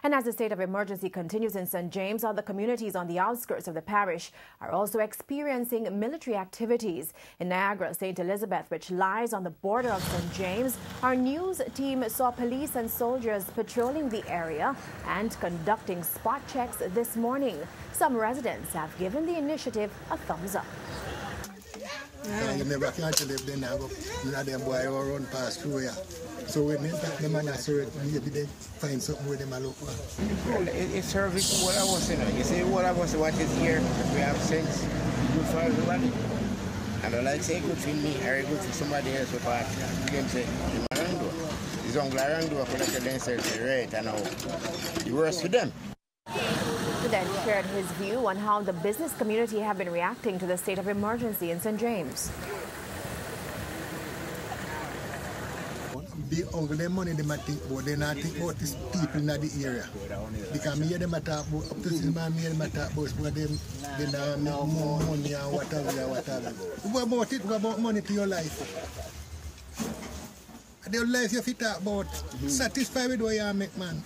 And as the state of emergency continues in St. James, other communities on the outskirts of the parish are also experiencing military activities. In Niagara, St. Elizabeth, which lies on the border of St. James, our news team saw police and soldiers patrolling the area and conducting spot checks this morning. Some residents have given the initiative a thumbs up. You never can't live there now, but them boy all run past through here. So when they start them and I saw it, maybe they find something where they might look for. Well, it's service to what I was saying. You see, what I was what is here, we have sense, good for everybody. And I like say good for me, very good for somebody else, but you can say, the man do. His uncle around do, I feel like themselves right, and now, it works for them. He then shared his view on how the business community have been reacting to the state of emergency in St. James. The uncle, their money they might think about, they not think about these people in the area. Because me hear them talk about, up to this man, me hear them talk about them, they don't make more money and whatever. What about it? What about money to your life? Your life you fit talk about, satisfied with what you make, man.